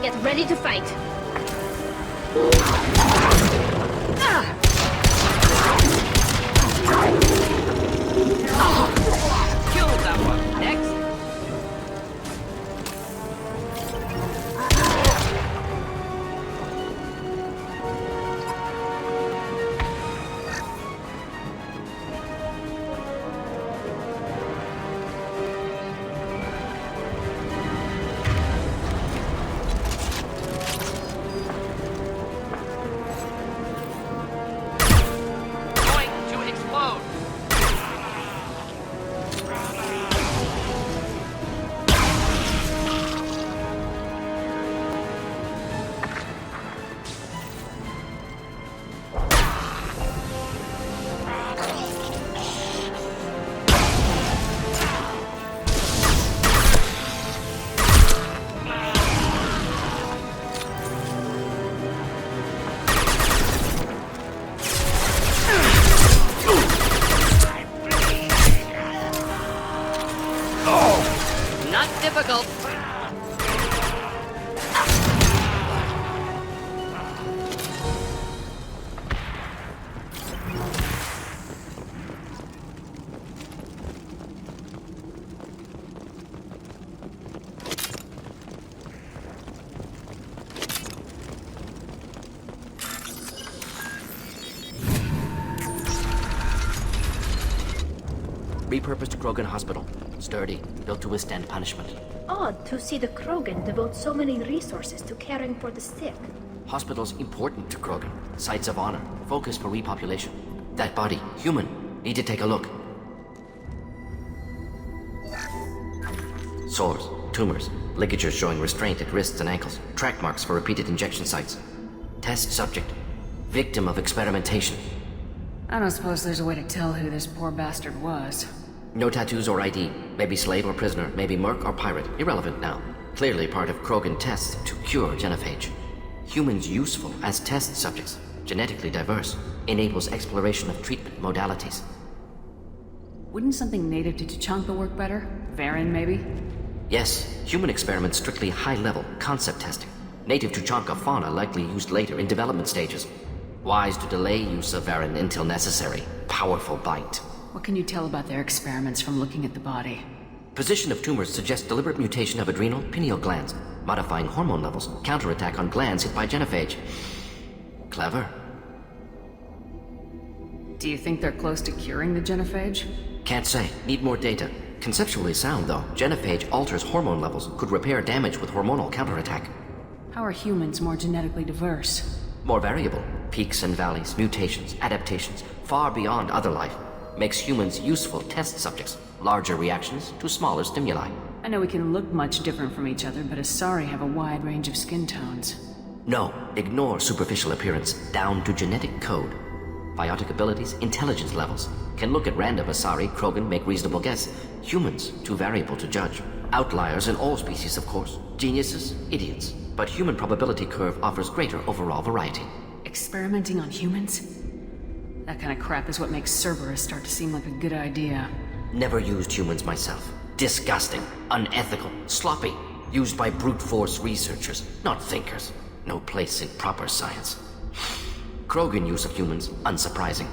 Get ready to fight. Killed that one. Next. Going to explode. Not difficult. Repurposed Krogan Hospital. Sturdy, built to withstand punishment. Odd to see the Krogan devote so many resources to caring for the sick. Hospitals important to Krogan. Sites of honor. Focus for repopulation. That body, human. Need to take a look. Sores, tumors, ligatures showing restraint at wrists and ankles. Track marks for repeated injection sites. Test subject. Victim of experimentation. I don't suppose there's a way to tell who this poor bastard was. No tattoos or ID. Maybe slave or prisoner. Maybe merc or pirate. Irrelevant now. Clearly part of Krogan tests to cure genophage. Humans useful as test subjects. Genetically diverse. Enables exploration of treatment modalities. Wouldn't something native to Tuchanka work better? Varan, maybe? Yes, human experiments strictly high-level concept testing. Native Tuchanka fauna likely used later in development stages. Wise to delay use of Varan until necessary. Powerful bite. What can you tell about their experiments from looking at the body? Position of tumors suggests deliberate mutation of adrenal pineal glands, modifying hormone levels, counterattack on glands hit by genophage. Clever. Do you think they're close to curing the genophage? Can't say. Need more data. Conceptually sound, though. Genophage alters hormone levels, could repair damage with hormonal counterattack. How are humans more genetically diverse? More variable. Peaks and valleys, mutations, adaptations, far beyond other life. Makes humans useful test subjects. Larger reactions to smaller stimuli. I know we can look much different from each other, but Asari have a wide range of skin tones. No, ignore superficial appearance, down to genetic code. Biotic abilities, intelligence levels. Can look at random Asari, Krogan, make reasonable guess. Humans, too variable to judge. Outliers in all species, of course. Geniuses, idiots. But human probability curve offers greater overall variety. Experimenting on humans? That kind of crap is what makes Cerberus start to seem like a good idea. Never used humans myself. Disgusting, unethical, sloppy. Used by brute force researchers, not thinkers. No place in proper science. Krogan use of humans, unsurprising.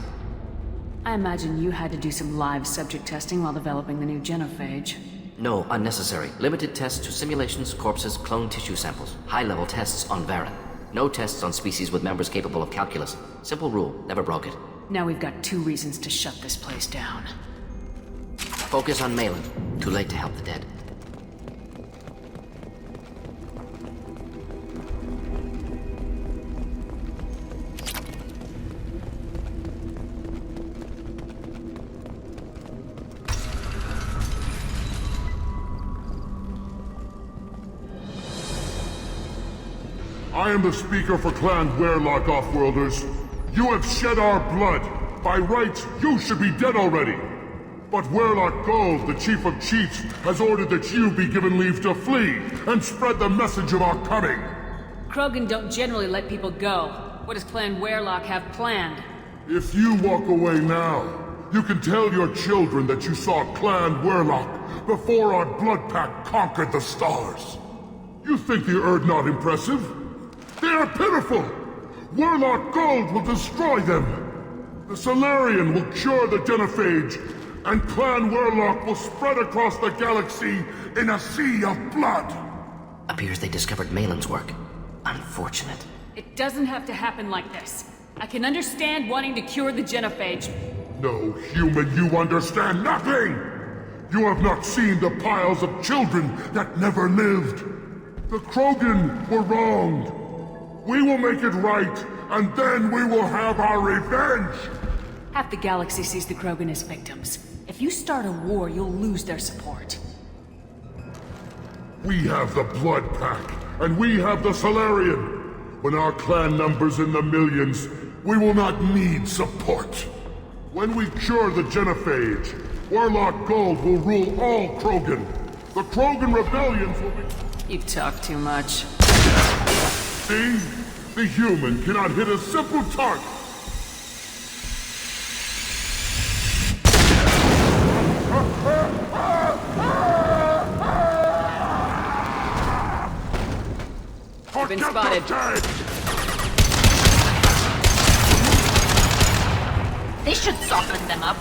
I imagine you had to do some live subject testing while developing the new genophage. No, unnecessary. Limited tests to simulations, corpses, cloned tissue samples. High-level tests on Varan. No tests on species with members capable of calculus. Simple rule, never broke it. Now we've got 2 reasons to shut this place down. Focus on Malin. Too late to help the dead. I am the speaker for Clan Werlock, Offworlders. You have shed our blood. By rights, you should be dead already. But Werlock Gold, the Chief of Chiefs, has ordered that you be given leave to flee and spread the message of our coming. Krogan don't generally let people go. What does Clan Werlock have planned? If you walk away now, you can tell your children that you saw Clan Werlock before our blood pact conquered the stars. You You think the Erd not impressive? They are pitiful! Warlock Gold will destroy them! The Solarian will cure the Genophage, and Clan Warlock will spread across the galaxy in a sea of blood! Appears they discovered Malin's work. Unfortunate. It doesn't have to happen like this. I can understand wanting to cure the Genophage. No, human, you understand nothing! You have not seen the piles of children that never lived. The Krogan were wronged. We will make it right, and then we will have our revenge! Half the galaxy sees the Krogan as victims. If you start a war, you'll lose their support. We have the Blood Pack, and we have the Solarian. When our clan numbers in the millions, we will not need support. When we cure the Genophage, Warlock Gold will rule all Krogan. The Krogan rebellions will be... You talk too much. See? The human cannot hit a simple target. You've been spotted. They should soften them up.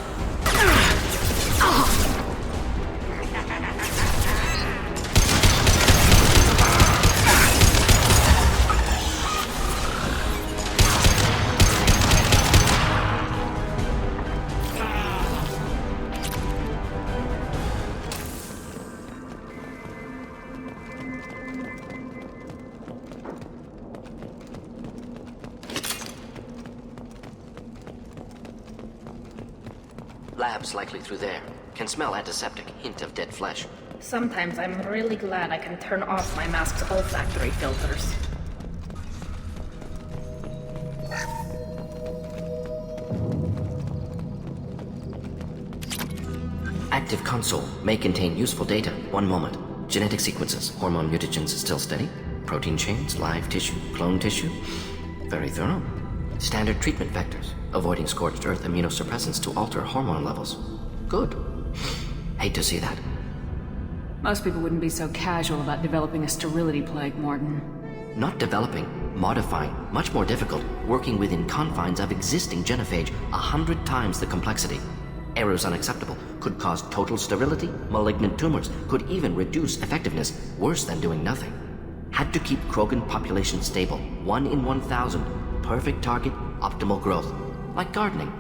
Labs likely through there. Can smell antiseptic, hint of dead flesh. Sometimes I'm really glad I can turn off my mask's olfactory filters. Active console may contain useful data. One moment. Genetic sequences, hormone mutagens still steady. Protein chains, live tissue, clone tissue. Very thorough. Standard treatment vectors, avoiding scorched earth immunosuppressants to alter hormone levels. Good. Hate to see that. Most people wouldn't be so casual about developing a sterility plague, Mordin. Not developing, modifying, much more difficult, working within confines of existing genophage, 100 times the complexity. Errors unacceptable, could cause total sterility, malignant tumors, could even reduce effectiveness, worse than doing nothing. Had to keep Krogan population stable, 1 in 1,000. Perfect target, optimal growth. Like gardening.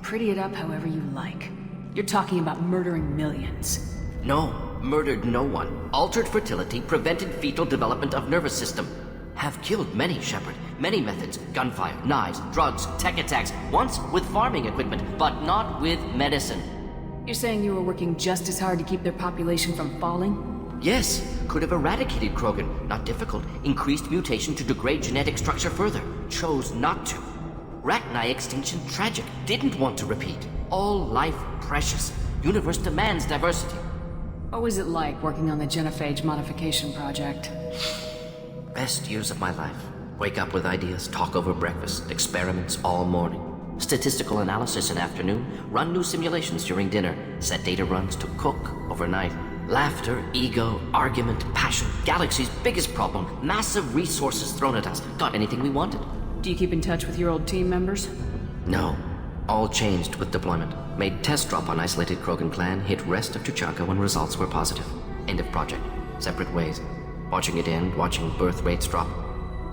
Pretty it up however you like. You're talking about murdering millions. No, murdered no one. Altered fertility, prevented fetal development of nervous system. Have killed many, Shepard. Many methods. Gunfire, knives, drugs, tech attacks. Once with farming equipment, but not with medicine. You're saying you were working just as hard to keep their population from falling? Yes, could have eradicated Krogan. Not difficult. Increased mutation to degrade genetic structure further. Chose not to. Rachni extinction tragic. Didn't want to repeat. All life precious. Universe demands diversity. What was it like working on the Genophage modification project? Best years of my life. Wake up with ideas, talk over breakfast, experiments all morning. Statistical analysis in afternoon, run new simulations during dinner, set data runs to cook overnight. Laughter, ego, argument, passion. Galaxy's biggest problem. Massive resources thrown at us. Got anything we wanted. Do you keep in touch with your old team members? No. All changed with deployment. Made test drop on isolated Krogan clan, hit rest of Tuchanka when results were positive. End of project. Separate ways. Watching it end, watching birth rates drop.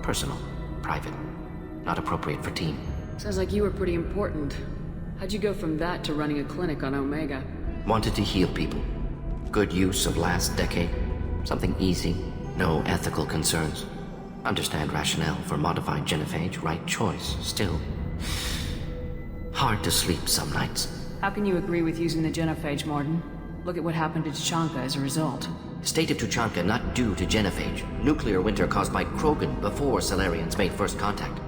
Personal. Private. Not appropriate for team. Sounds like you were pretty important. How'd you go from that to running a clinic on Omega? Wanted to heal people. Good use of last decade. Something easy. No ethical concerns. Understand rationale for modified genophage. Right choice. Still. Hard to sleep some nights. How can you agree with using the genophage, Mordin? Look at what happened to Tuchanka as a result. State of Tuchanka not due to genophage. Nuclear winter caused by Krogan before Solarians made first contact.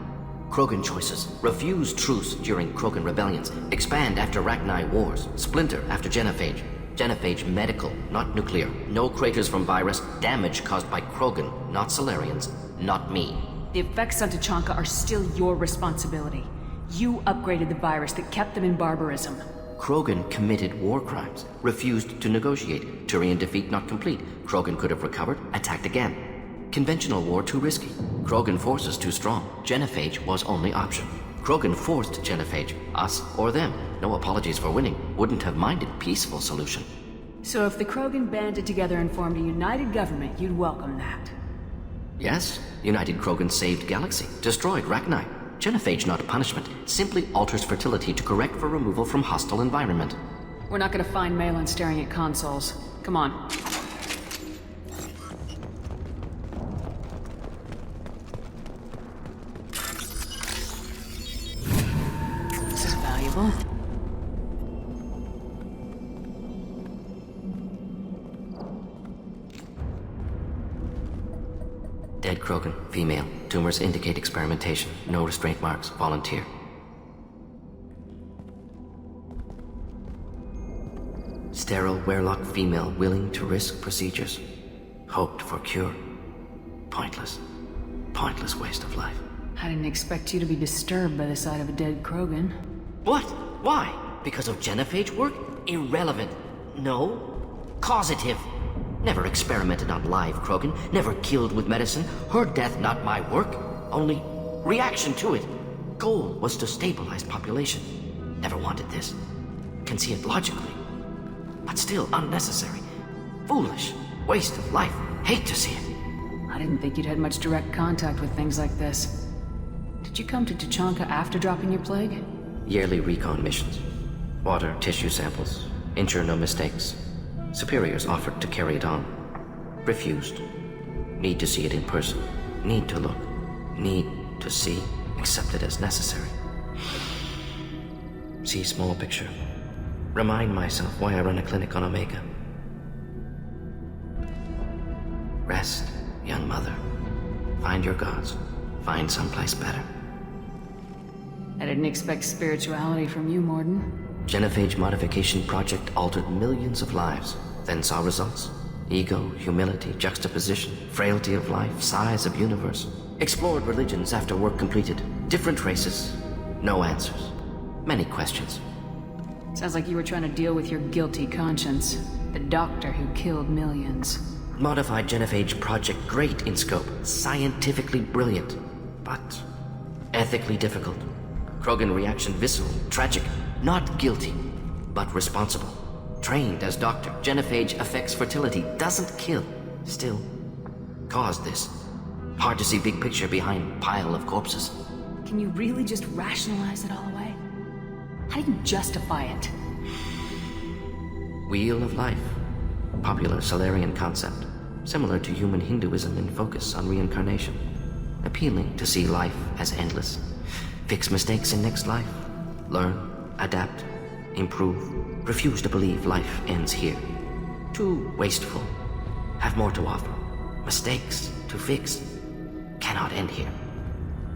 Krogan choices. Refuse truce during Krogan rebellions. Expand after Rachni wars. Splinter after genophage. Genophage medical, not nuclear. No craters from virus. Damage caused by Krogan, not Solarians. Not me. The effects on Tuchanka are still your responsibility. You upgraded the virus that kept them in barbarism. Krogan committed war crimes. Refused to negotiate. Turian defeat not complete. Krogan could have recovered, attacked again. Conventional war too risky. Krogan forces too strong. Genophage was only option. Krogan forced Genophage, us or them. No apologies for winning. Wouldn't have minded peaceful solution. So if the Krogan banded together and formed a united government, you'd welcome that? Yes, United Krogan saved Galaxy, destroyed Rachni. Genophage not punishment, simply alters fertility to correct for removal from hostile environment. We're not gonna find Malin staring at consoles. Come on. This is valuable. Dead Krogan, female. Tumors indicate experimentation. No restraint marks. Volunteer. Sterile Werlock female willing to risk procedures. Hoped for cure. Pointless. Pointless waste of life. I didn't expect you to be disturbed by the sight of a dead Krogan. What? Why? Because of Genophage work? Irrelevant. No. Causative. Never experimented on live Krogan. Never killed with medicine. Her death not my work. Only reaction to it. Goal was to stabilize population. Never wanted this. Can see it logically. But still unnecessary. Foolish. Waste of life. Hate to see it. I didn't think you'd had much direct contact with things like this. Did you come to Tuchanka after dropping your plague? Yearly recon missions. Water, tissue samples. Ensure no mistakes. Superiors offered to carry it on. Refused. Need to see it in person. Need to look. Need to see. Accepted as necessary. See small picture. Remind myself why I run a clinic on Omega. Rest, young mother. Find your gods. Find someplace better. I didn't expect spirituality from you, Mordin. Genophage modification project altered millions of lives, then saw results. Ego, humility, juxtaposition, frailty of life, size of universe. Explored religions after work completed. Different races. No answers. Many questions. Sounds like you were trying to deal with your guilty conscience. The doctor who killed millions. Modified Genophage project great in scope. Scientifically brilliant. But ethically difficult. Krogan reaction visceral, tragic. Not guilty, but responsible. Trained as doctor, Genophage affects fertility, doesn't kill. Still, caused this. Hard to see big picture behind pile of corpses. Can you really just rationalize it all away? How do you justify it? Wheel of life. Popular Solarian concept. Similar to human Hinduism in focus on reincarnation. Appealing to see life as endless. Fix mistakes in next life. Learn. Adapt, improve, refuse to believe life ends here. Too wasteful. Have more to offer. Mistakes to fix. Cannot end here.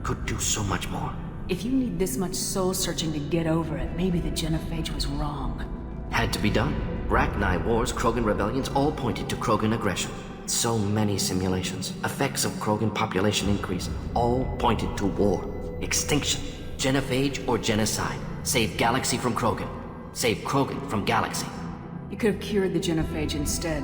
Could do so much more. If you need this much soul-searching to get over it, maybe the Genophage was wrong. Had to be done. Rachni wars, Krogan rebellions all pointed to Krogan aggression. So many simulations. Effects of Krogan population increase. All pointed to war. Extinction. Genophage or genocide. Save Galaxy from Krogan. Save Krogan from Galaxy. You could have cured the Genophage instead.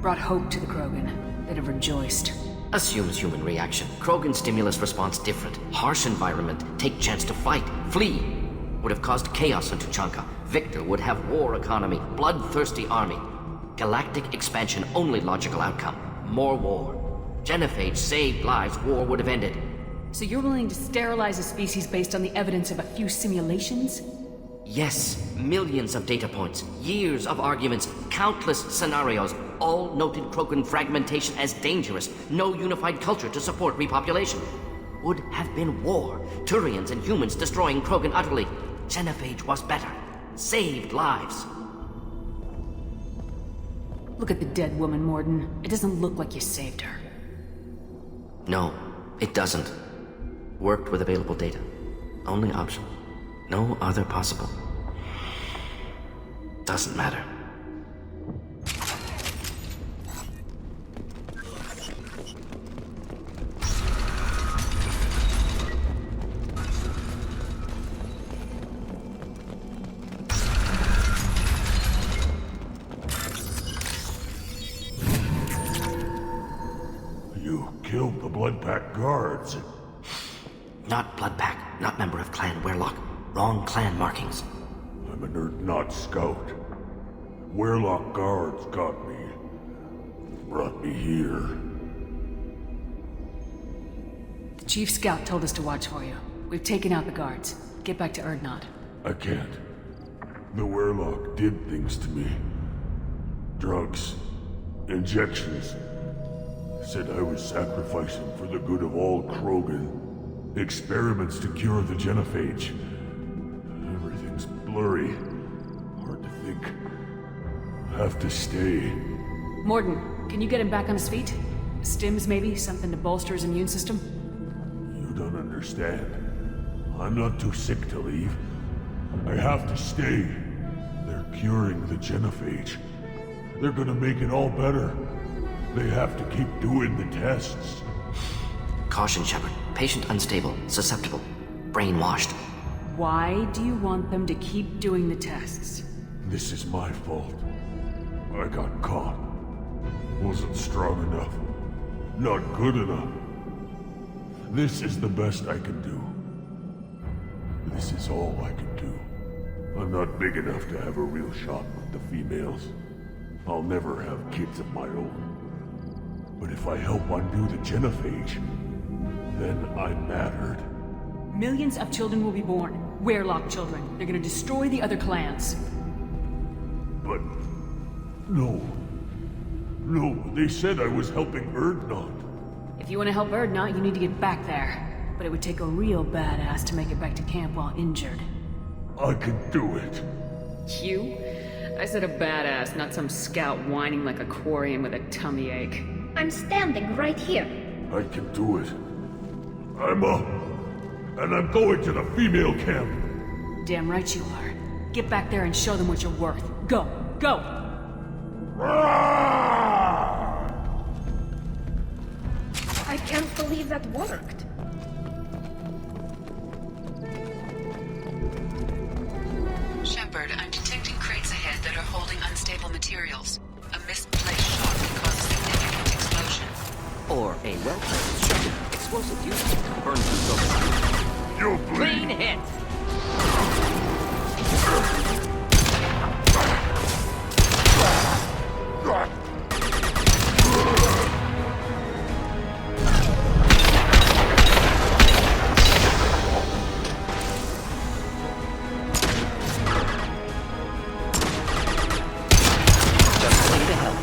Brought hope to the Krogan. They'd have rejoiced. Assumes human reaction. Krogan stimulus response different. Harsh environment. Take chance to fight. Flee. Would have caused chaos on Tuchanka. Victor would have war economy. Bloodthirsty army. Galactic expansion only logical outcome. More war. Genophage saved lives. War would have ended. So you're willing to sterilize a species based on the evidence of a few simulations? Yes, millions of data points, years of arguments, countless scenarios, all noted Krogan fragmentation as dangerous, no unified culture to support repopulation. Would have been war, Turians and humans destroying Krogan utterly. Genophage was better, saved lives. Look at the dead woman, Mordin. It doesn't look like you saved her. No, it doesn't. Worked with available data. Only option. No other possible. Doesn't matter. You killed the Blood Pack guards. Not Blood Pack, not member of Clan Werlock. Wrong clan markings. I'm a nerd not scout. Werlock guards got me. Brought me here. The Chief Scout told us to watch for you. We've taken out the guards. Get back to Erdnot. I can't. The Werlock did things to me. Drugs. Injections. Said I was sacrificing for the good of all Krogan. Experiments to cure the genophage. Everything's blurry. Hard to think. Have to stay. Mordin, can you get him back on his feet? Stims, maybe? Something to bolster his immune system? You don't understand. I'm not too sick to leave. I have to stay. They're curing the genophage. They're gonna make it all better. They have to keep doing the tests. Caution, Shepard. Patient unstable, susceptible, brainwashed. Why do you want them to keep doing the tests? This is my fault. I got caught. Wasn't strong enough. Not good enough. This is the best I can do. This is all I can do. I'm not big enough to have a real shot with the females. I'll never have kids of my own. But if I help undo the genophage, then I'm mattered. Millions of children will be born. Werlock children. They're gonna destroy the other clans. But... no. No, they said I was helping Erdnot. If you want to help Erdnot, you need to get back there. But it would take a real badass to make it back to camp while injured. I can do it. You? I said a badass, not some scout whining like a quarian with a tummy ache. I'm standing right here. I can do it. I'm up. And I'm going to the female camp. Damn right you are. Get back there and show them what you're worth. Go! Go! I can't believe that worked. Shepard, I'm detecting crates ahead that are holding unstable materials. A misplaced shock can cause significant explosion. Or a well-placed destructive explosive used to burn through buildings. You'll Clean bleed. hit. Just way to help.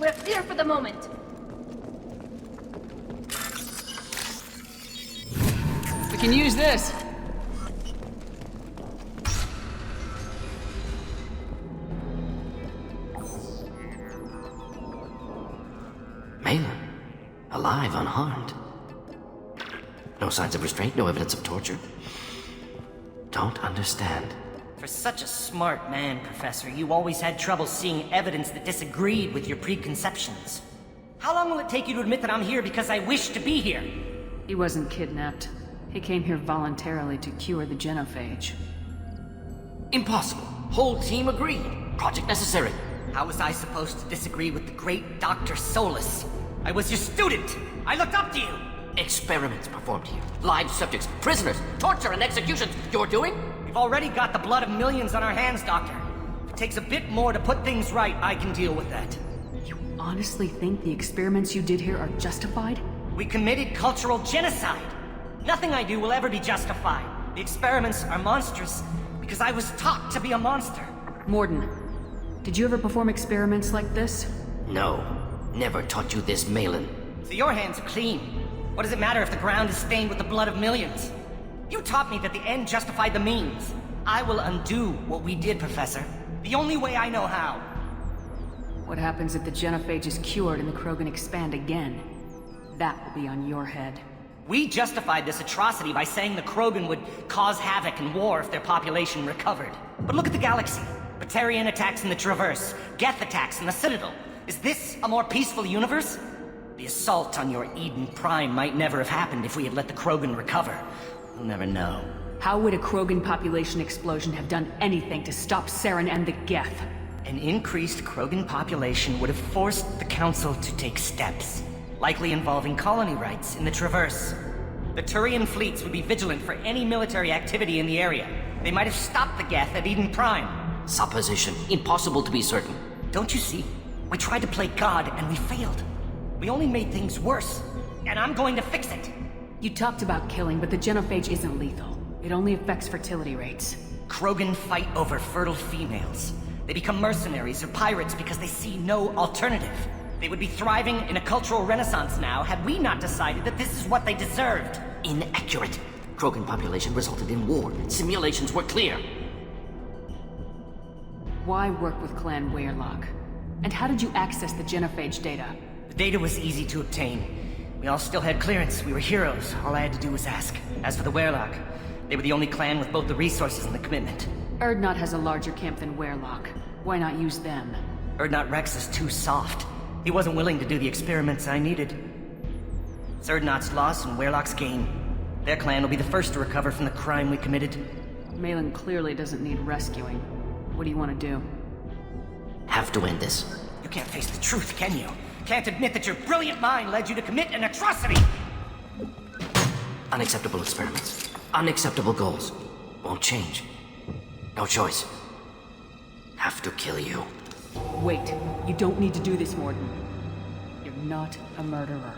We're clear for the moment. We can use this. Malin, alive, unharmed. No signs of restraint, no evidence of torture. Don't understand. For such a smart man, Professor, you always had trouble seeing evidence that disagreed with your preconceptions. How long will it take you to admit that I'm here because I wish to be here? He wasn't kidnapped. He came here voluntarily to cure the genophage. Impossible. Whole team agreed. Project necessary. How was I supposed to disagree with the great Dr. Solus? I was your student! I looked up to you! Experiments performed here. Live subjects, prisoners, torture and executions. You're doing? We've already got the blood of millions on our hands, Doctor. If it takes a bit more to put things right, I can deal with that. You honestly think the experiments you did here are justified? We committed cultural genocide. Nothing I do will ever be justified. The experiments are monstrous because I was taught to be a monster. Mordin, did you ever perform experiments like this? No. Never taught you this, Malin. So your hands are clean. What does it matter if the ground is stained with the blood of millions? You taught me that the end justified the means. I will undo what we did, Professor. The only way I know how. What happens if the genophage is cured and the Krogan expand again? That will be on your head. We justified this atrocity by saying the Krogan would cause havoc and war if their population recovered. But look at the galaxy. Batarian attacks in the Traverse, Geth attacks in the Citadel. Is this a more peaceful universe? The assault on your Eden Prime might never have happened if we had let the Krogan recover. We'll never know. How would a Krogan population explosion have done anything to stop Saren and the Geth? An increased Krogan population would have forced the Council to take steps, likely involving colony rights in the Traverse. The Turian fleets would be vigilant for any military activity in the area. They might have stopped the Geth at Eden Prime. Supposition. Impossible to be certain. Don't you see? We tried to play God and we failed. We only made things worse, and I'm going to fix it. You talked about killing, but the genophage isn't lethal. It only affects fertility rates. Krogan fight over fertile females. They become mercenaries or pirates because they see no alternative. They would be thriving in a cultural renaissance now had we not decided that this is what they deserved. Inaccurate. Krogan population resulted in war. Simulations were clear. Why work with Clan Weyrloc? And how did you access the genophage data? The data was easy to obtain. We all still had clearance. We were heroes. All I had to do was ask. As for the Weyrloc, they were the only clan with both the resources and the commitment. Urdnot has a larger camp than Weyrloc. Why not use them? Urdnot Rex is too soft. He wasn't willing to do the experiments I needed. It's Urdnot's loss and Weyrloc's gain. Their clan will be the first to recover from the crime we committed. Malin clearly doesn't need rescuing. What do you want to do? Have to end this. You can't face the truth, can you? Can't admit that your brilliant mind led you to commit an atrocity! Unacceptable experiments. Unacceptable goals. Won't change. No choice. Have to kill you. Wait, you don't need to do this, Mordin. You're not a murderer.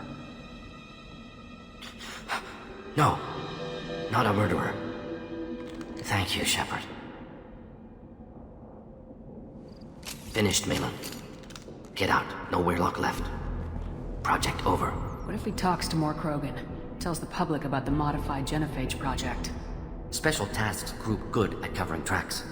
No. Not a murderer. Thank you, Shepard. Finished, Malin. Get out. No Weyrloc left. Project over. What if he talks to more Krogan? Tells the public about the modified genophage project? Special Tasks Group good at covering tracks.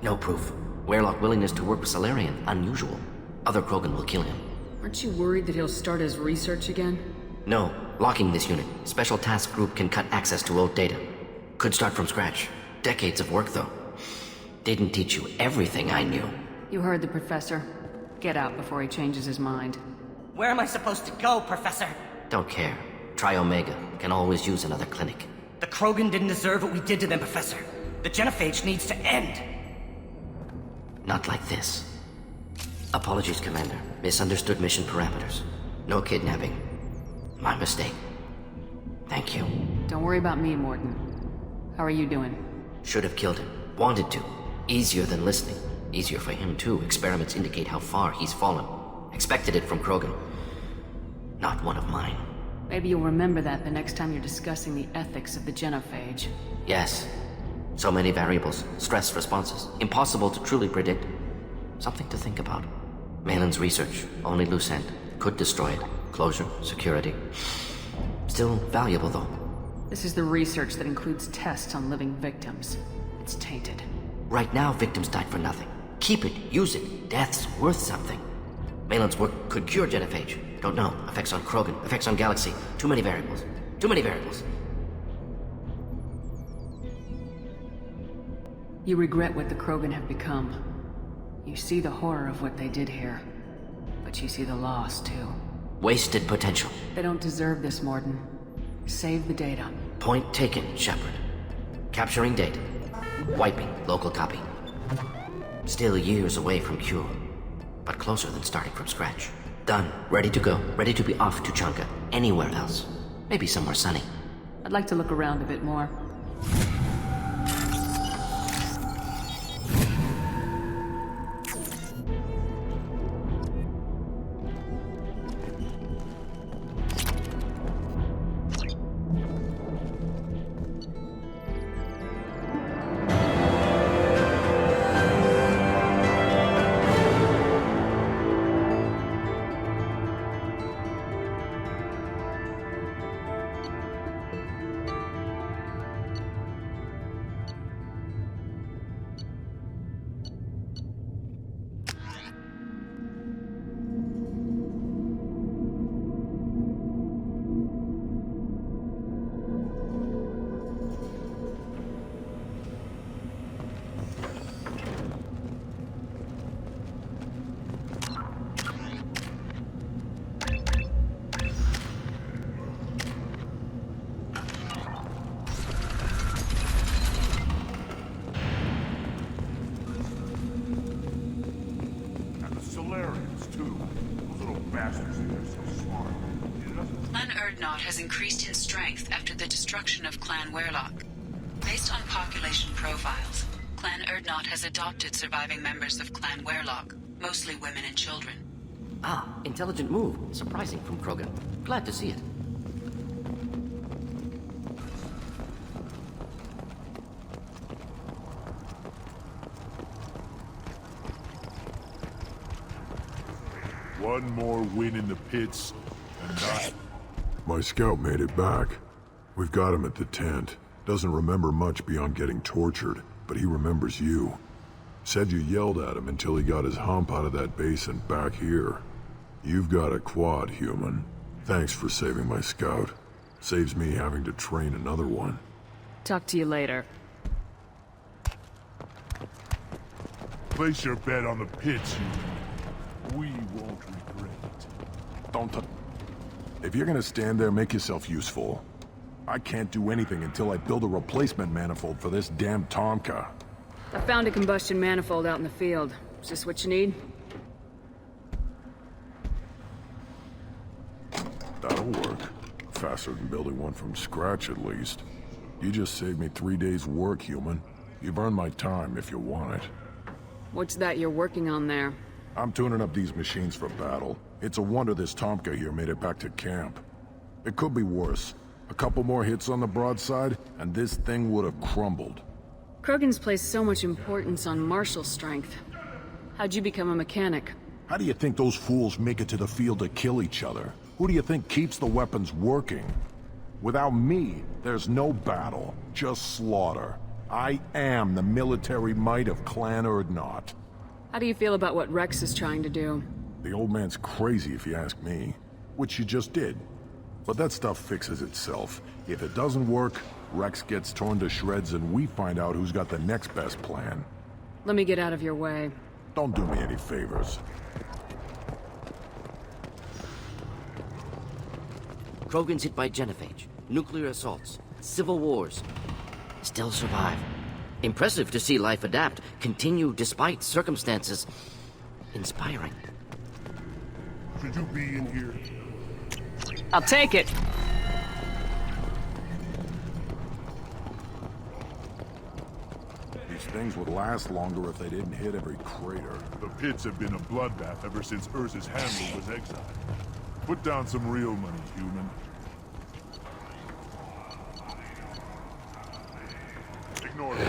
No proof. Weyrloc willingness to work with Salarian, unusual. Other Krogan will kill him. Aren't you worried that he'll start his research again? No. Locking this unit. Special Task Group can cut access to old data. Could start from scratch. Decades of work, though. Didn't teach you everything I knew. You heard the professor. Get out before he changes his mind. Where am I supposed to go, Professor? Don't care. Try Omega. Can always use another clinic. The Krogan didn't deserve what we did to them, Professor. The genophage needs to end. Not like this. Apologies, Commander. Misunderstood mission parameters. No kidnapping. My mistake. Thank you. Don't worry about me, Mordin. How are you doing? Should have killed him. Wanted to. Easier than listening. Easier for him, too. Experiments indicate how far he's fallen. Expected it from Krogan. Not one of mine. Maybe you'll remember that the next time you're discussing the ethics of the genophage. Yes. So many variables. Stress responses. Impossible to truly predict. Something to think about. Malin's research, only loose end. Could destroy it. Closure, security. Still valuable, though. This is the research that includes tests on living victims. It's tainted. Right now, victims died for nothing. Keep it, use it. Death's worth something. Malin's work could cure genophage. Don't know. Effects on Krogan, effects on Galaxy. Too many variables. Too many variables. You regret what the Krogan have become. You see the horror of what they did here. But you see the loss, too. Wasted potential. They don't deserve this, Mordin. Save the data. Point taken, Shepard. Capturing data. Wiping local copy. Still years away from cure. But closer than starting from scratch. Done. Ready to go. Ready to be off to Chanka. Anywhere else. Maybe somewhere sunny. I'd like to look around a bit more. Has increased in strength after the destruction of Clan Werlock. Based on population profiles, Clan Erdnot has adopted surviving members of Clan Werlock, mostly women and children. Ah, intelligent move. Surprising from Krogan. Glad to see it. One more win in the pits, and not... My scout made it back. We've got him at the tent. Doesn't remember much beyond getting tortured, but he remembers you. Said you yelled at him until he got his hump out of that basin back here. You've got a quad, human. Thanks for saving my scout. Saves me having to train another one. Talk to you later. Place your bet on the pits, human. We won't regret it. Don't touch... If you're gonna stand there, make yourself useful. I can't do anything until I build a replacement manifold for this damn Tonka. I found a combustion manifold out in the field. Is this what you need? That'll work. Faster than building one from scratch, at least. You just saved me 3 days' work, human. You've earned my time if you want it. What's that you're working on there? I'm tuning up these machines for battle. It's a wonder this Tomka here made it back to camp. It could be worse. A couple more hits on the broadside, and this thing would have crumbled. Krogan's place so much importance on martial strength. How'd you become a mechanic? How do you think those fools make it to the field to kill each other? Who do you think keeps the weapons working? Without me, there's no battle, just slaughter. I am the military might of Clan Erdnot. How do you feel about what Rex is trying to do? The old man's crazy if you ask me. Which you just did. But that stuff fixes itself. If it doesn't work, Rex gets torn to shreds and we find out who's got the next best plan. Let me get out of your way. Don't do me any favors. Krogan's hit by genophage, nuclear assaults, civil wars. Still survive. Impressive to see life adapt, continue despite circumstances. Inspiring. Should you be in here? I'll take it. These things would last longer if they didn't hit every crater. The pits have been a bloodbath ever since Urza's handler was exiled. Put down some real money, human. Ignore it.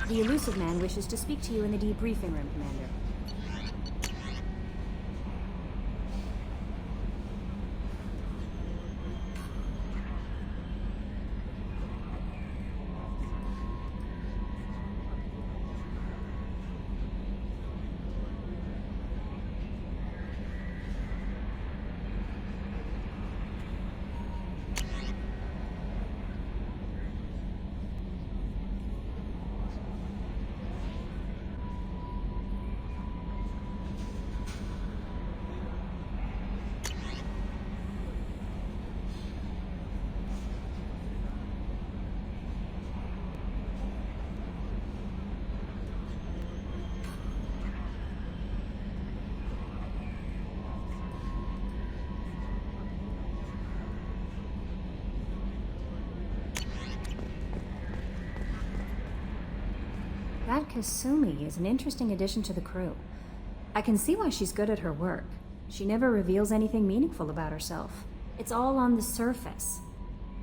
The elusive man wishes to speak to you in the debriefing room, Commander. That Kasumi is an interesting addition to the crew. I can see why she's good at her work. She never reveals anything meaningful about herself. It's all on the surface.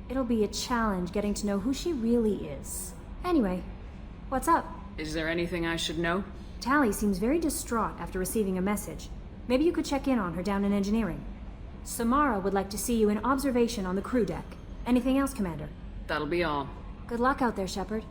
It'll be a challenge getting to know who she really is. Anyway, what's up? Is there anything I should know? Tally seems very distraught after receiving a message. Maybe you could check in on her down in engineering. Samara would like to see you in observation on the crew deck. Anything else, Commander? That'll be all. Good luck out there, Shepard.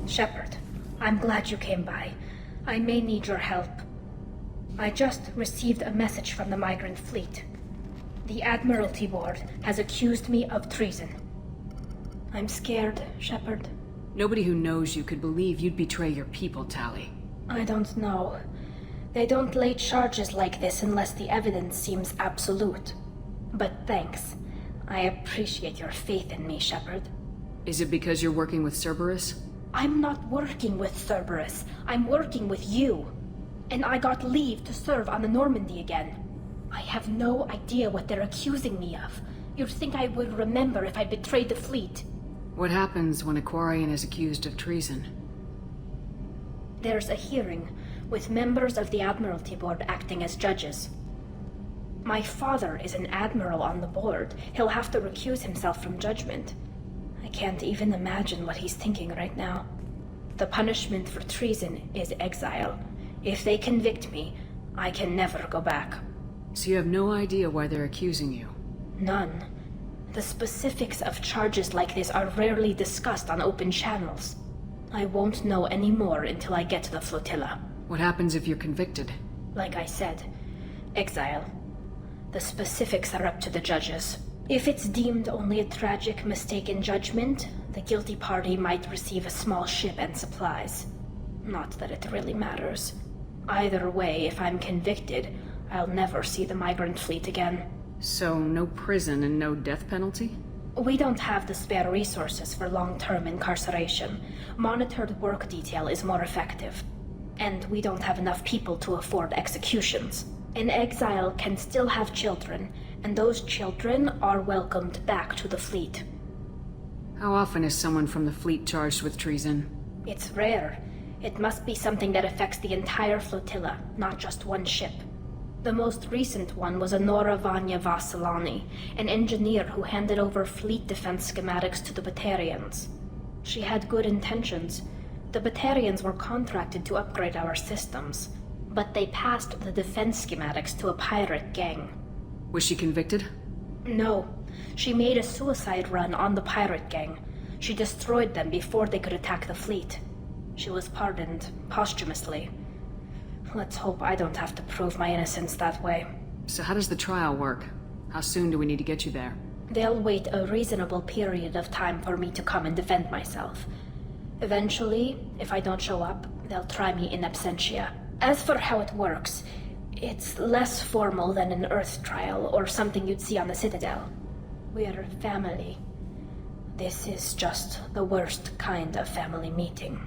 Shepard, I'm glad you came by. I may need your help. I just received a message from the migrant fleet. The Admiralty Board has accused me of treason. I'm scared, Shepard. Nobody who knows you could believe you'd betray your people, Tally. I don't know. They don't lay charges like this unless the evidence seems absolute. But thanks. I appreciate your faith in me, Shepard. Is it because you're working with Cerberus? I'm not working with Cerberus. I'm working with you. And I got leave to serve on the Normandy again. I have no idea what they're accusing me of. You'd think I would remember if I betrayed the fleet. What happens when a Quarian is accused of treason? There's a hearing, with members of the Admiralty Board acting as judges. My father is an admiral on the board. He'll have to recuse himself from judgment. I can't even imagine what he's thinking right now. The punishment for treason is exile. If they convict me, I can never go back. So you have no idea why they're accusing you? None. The specifics of charges like this are rarely discussed on open channels. I won't know any more until I get to the flotilla. What happens if you're convicted? Like I said, exile. The specifics are up to the judges. If it's deemed only a tragic mistake in judgment, the guilty party might receive a small ship and supplies. Not that it really matters. Either way, if I'm convicted, I'll never see the migrant fleet again. So no prison and no death penalty? We don't have the spare resources for long-term incarceration. Monitored work detail is more effective. And we don't have enough people to afford executions. An exile can still have children, and those children are welcomed back to the fleet. How often is someone from the fleet charged with treason? It's rare. It must be something that affects the entire flotilla, not just one ship. The most recent one was Honora Vanya Vassilani, an engineer who handed over fleet defense schematics to the Batarians. She had good intentions. The Batarians were contracted to upgrade our systems, but they passed the defense schematics to a pirate gang. Was she convicted? No. She made a suicide run on the pirate gang. She destroyed them before they could attack the fleet. She was pardoned posthumously. Let's hope I don't have to prove my innocence that way. So how does the trial work? How soon do we need to get you there? They'll wait a reasonable period of time for me to come and defend myself. Eventually, if I don't show up, they'll try me in absentia. As for how it works, it's less formal than an Earth trial or something you'd see on the Citadel. We're family. This is just the worst kind of family meeting.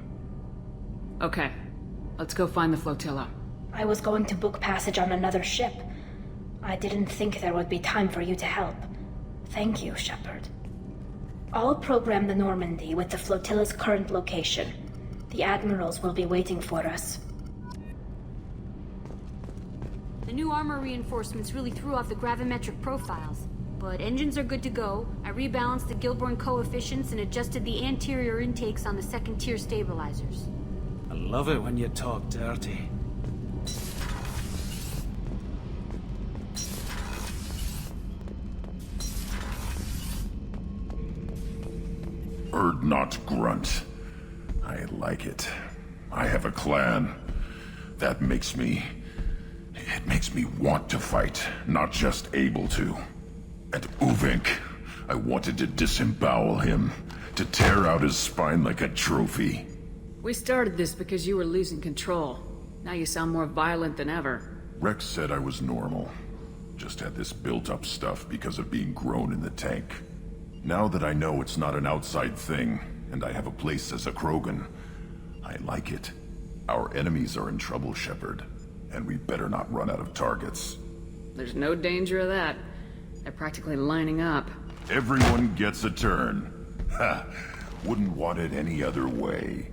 Okay. Let's go find the flotilla. I was going to book passage on another ship. I didn't think there would be time for you to help. Thank you, Shepard. I'll program the Normandy with the flotilla's current location. The admirals will be waiting for us. The new armor reinforcements really threw off the gravimetric profiles. But engines are good to go. I rebalanced the Gilborn coefficients and adjusted the anterior intakes on the second-tier stabilizers. I love it when you talk dirty. Urdnot grunt. I like it. I have a clan. That makes me... It makes me want to fight, not just able to. And Uvink, I wanted to disembowel him, to tear out his spine like a trophy. We started this because you were losing control. Now you sound more violent than ever. Rex said I was normal. Just had this built-up stuff because of being grown in the tank. Now that I know it's not an outside thing, and I have a place as a Krogan, I like it. Our enemies are in trouble, Shepard, and we better not run out of targets. There's no danger of that. They're practically lining up. Everyone gets a turn. Ha! Wouldn't want it any other way.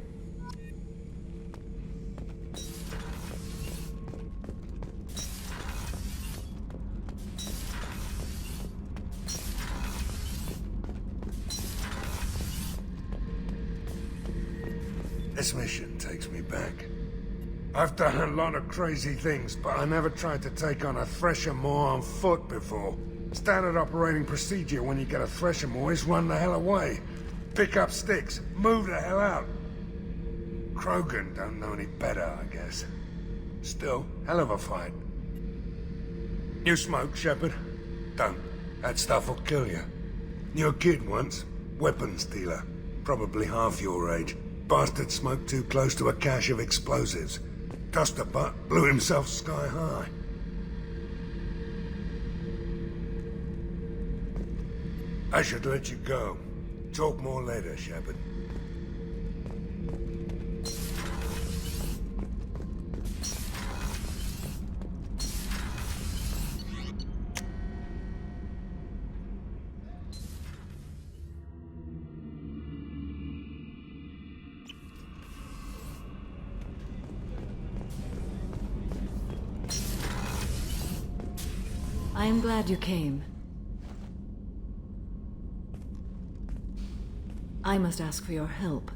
This mission takes me back. I've done a lot of crazy things, but I never tried to take on a Thresher Maw on foot before. Standard operating procedure when you get a Thresher Maw is run the hell away. Pick up sticks, move the hell out. Krogan don't know any better, I guess. Still, hell of a fight. You smoke, Shepard? Don't. That stuff will kill you. You're a kid once. Weapons dealer. Probably half your age. Bastard smoked too close to a cache of explosives. Tossed a butt, blew himself sky high. I should let you go. Talk more later, Shepard. I am glad you came. I must ask for your help.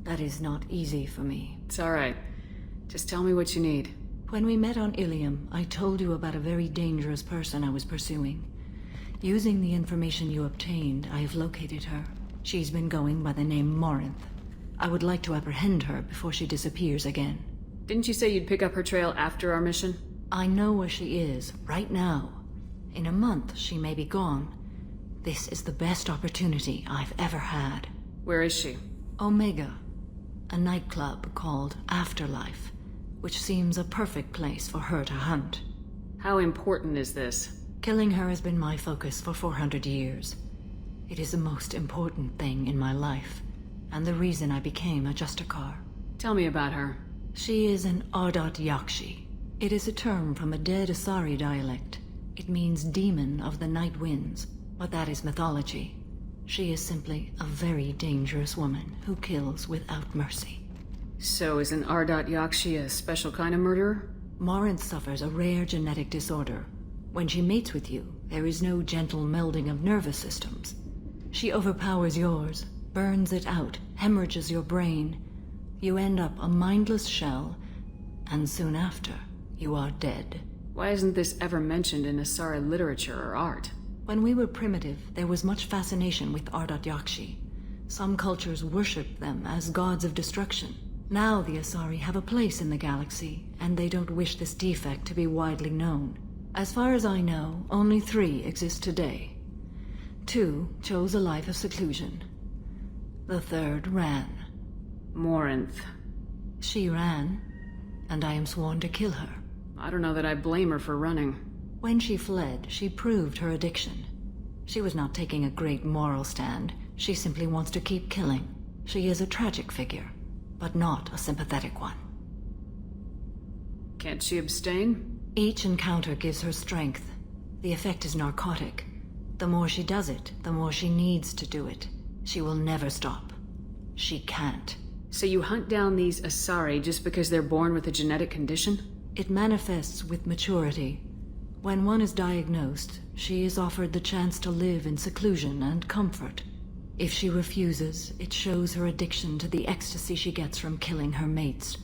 That is not easy for me. It's alright. Just tell me what you need. When we met on Ilium, I told you about a very dangerous person I was pursuing. Using the information you obtained, I have located her. She's been going by the name Morinth. I would like to apprehend her before she disappears again. Didn't you say you'd pick up her trail after our mission? I know where she is, right now. In a month, she may be gone. This is the best opportunity I've ever had. Where is she? Omega, a nightclub called Afterlife, which seems a perfect place for her to hunt. How important is this? Killing her has been my focus for 400 years. It is the most important thing in my life, and the reason I became a Justicar. Tell me about her. She is an ALOT Yakshi. It is a term from a dead Asari dialect. It means demon of the night winds, but that is mythology. She is simply a very dangerous woman who kills without mercy. So is an Ardot Yakshi a special kind of murderer? Morinth suffers a rare genetic disorder. When she mates with you, there is no gentle melding of nervous systems. She overpowers yours, burns it out, hemorrhages your brain. You end up a mindless shell, and soon after, you are dead. Why isn't this ever mentioned in Asari literature or art? When we were primitive, there was much fascination with Ardot Yakshi. Some cultures worshipped them as gods of destruction. Now the Asari have a place in the galaxy, and they don't wish this defect to be widely known. As far as I know, only 3 exist today. 2 chose a life of seclusion. The 3rd ran. Morinth. She ran, and I am sworn to kill her. I don't know that I blame her for running. When she fled, she proved her addiction. She was not taking a great moral stand. She simply wants to keep killing. She is a tragic figure, but not a sympathetic one. Can't she abstain? Each encounter gives her strength. The effect is narcotic. The more she does it, the more she needs to do it. She will never stop. She can't. So you hunt down these Asari just because they're born with a genetic condition? It manifests with maturity. When one is diagnosed, she is offered the chance to live in seclusion and comfort. If she refuses, it shows her addiction to the ecstasy she gets from killing her mates.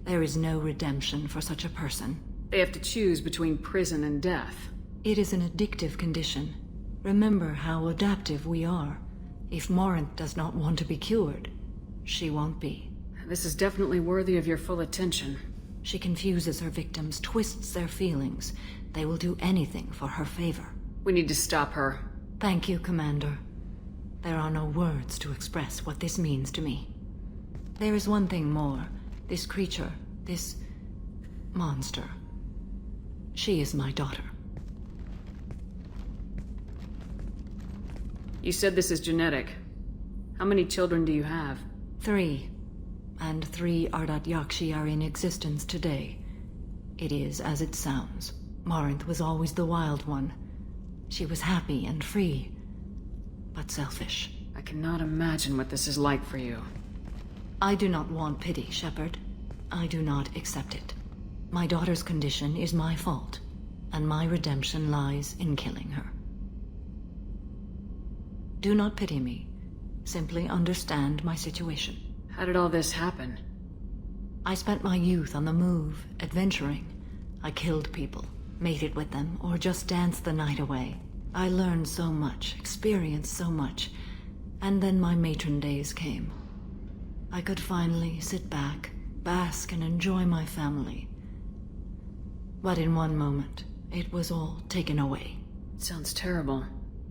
There is no redemption for such a person. They have to choose between prison and death. It is an addictive condition. Remember how adaptive we are. If Morinth does not want to be cured, she won't be. This is definitely worthy of your full attention. She confuses her victims, twists their feelings. They will do anything for her favor. We need to stop her. Thank you, Commander. There are no words to express what this means to me. There is one thing more. This creature, this monster. She is my daughter. You said this is genetic. How many children do you have? 3. And 3 Ardat Yakshi are in existence today. It is as it sounds. Morinth was always the wild one. She was happy and free, but selfish. I cannot imagine what this is like for you. I do not want pity, Shepard. I do not accept it. My daughter's condition is my fault, and my redemption lies in killing her. Do not pity me. Simply understand my situation. How did all this happen? I spent my youth on the move, adventuring. I killed people, mated with them, or just danced the night away. I learned so much, experienced so much, and then my matron days came. I could finally sit back, bask, and enjoy my family. But in one moment, it was all taken away. Sounds terrible.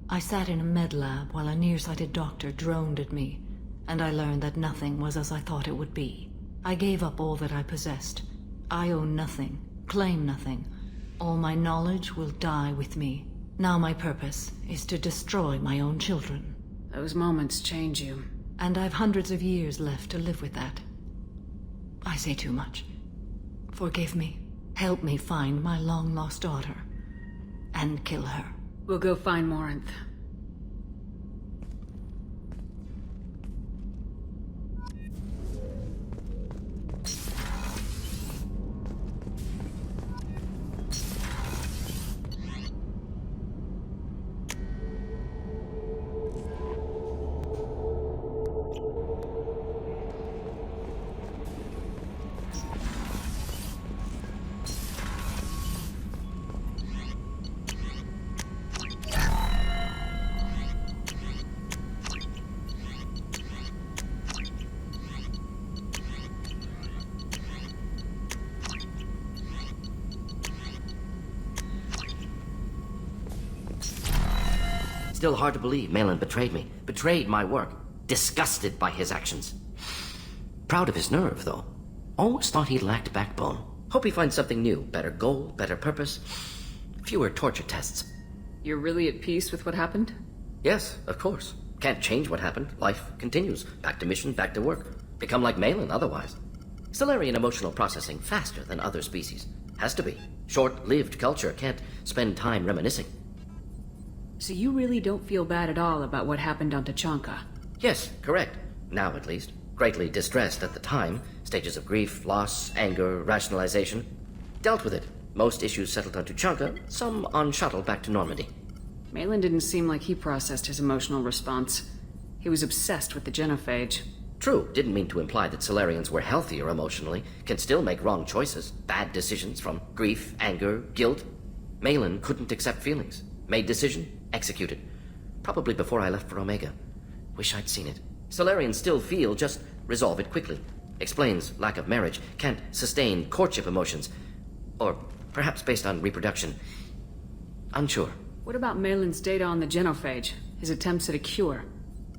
I sat in a med lab while a nearsighted doctor droned at me, and I learned that nothing was as I thought it would be. I gave up all that I possessed. I own nothing, claim nothing. All my knowledge will die with me. Now my purpose is to destroy my own children. Those moments change you. And I've hundreds of years left to live with that. I say too much. Forgive me. Help me find my long-lost daughter. And kill her. We'll go find Morinth. Still hard to believe Malin betrayed me, betrayed my work, disgusted by his actions. Proud of his nerve, though. Always thought he lacked backbone. Hope he finds something new, better goal, better purpose, fewer torture tests. You're really at peace with what happened? Yes, of course. Can't change what happened. Life continues. Back to mission, back to work. Become like Malin otherwise. Solarian emotional processing faster than other species. Has to be. Short-lived culture can't spend time reminiscing. So you really don't feel bad at all about what happened on Tachanka? Yes, correct. Now at least. Greatly distressed at the time. Stages of grief, loss, anger, rationalization. Dealt with it. Most issues settled on Tachanka, some on shuttle back to Normandy. Malin didn't seem like he processed his emotional response. He was obsessed with the genophage. True, didn't mean to imply that Solarians were healthier emotionally, can still make wrong choices, bad decisions from grief, anger, guilt. Malin couldn't accept feelings. Made decision, executed. Probably before I left for Omega. Wish I'd seen it. Solarians still feel, just resolve it quickly. Explains lack of marriage, can't sustain courtship emotions. Or perhaps based on reproduction. Unsure. What about Malin's data on the genophage? His attempts at a cure?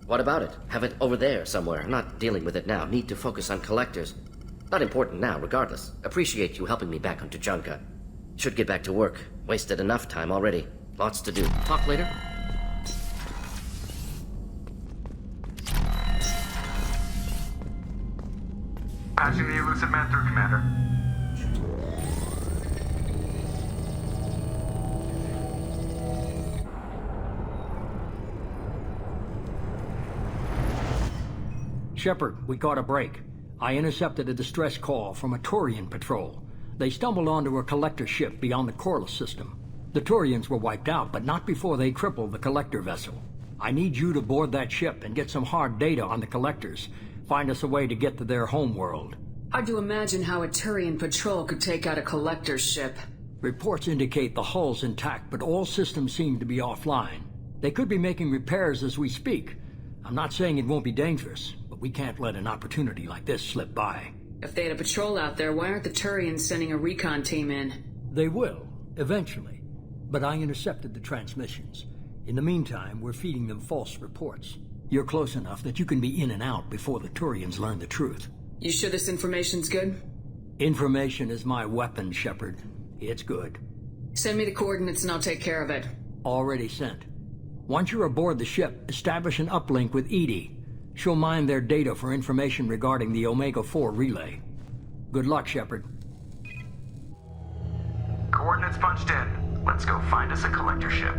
What about it? Have it over there somewhere. Not dealing with it now. Need to focus on collectors. Not important now, regardless. Appreciate you helping me back on Tachanka. Should get back to work. Wasted enough time already. Lots to do. Talk later? Patching the elusive man through, Commander. Shepard, we caught a break. I intercepted a distress call from a Turian patrol. They stumbled onto a collector ship beyond the Corliss system. The Turians were wiped out, but not before they crippled the collector vessel. I need you to board that ship and get some hard data on the collectors. Find us a way to get to their homeworld. Hard to imagine how a Turian patrol could take out a collector's ship. Reports indicate the hull's intact, but all systems seem to be offline. They could be making repairs as we speak. I'm not saying it won't be dangerous, but we can't let an opportunity like this slip by. If they had a patrol out there, why aren't the Turians sending a recon team in? They will, eventually. But I intercepted the transmissions. In the meantime, we're feeding them false reports. You're close enough that you can be in and out before the Turians learn the truth. You sure this information's good? Information is my weapon, Shepard. It's good. Send me the coordinates and I'll take care of it. Already sent. Once you're aboard the ship, establish an uplink with Edie. She'll mine their data for information regarding the Omega-4 relay. Good luck, Shepard. Coordinates punched in. Let's go find us a collector ship.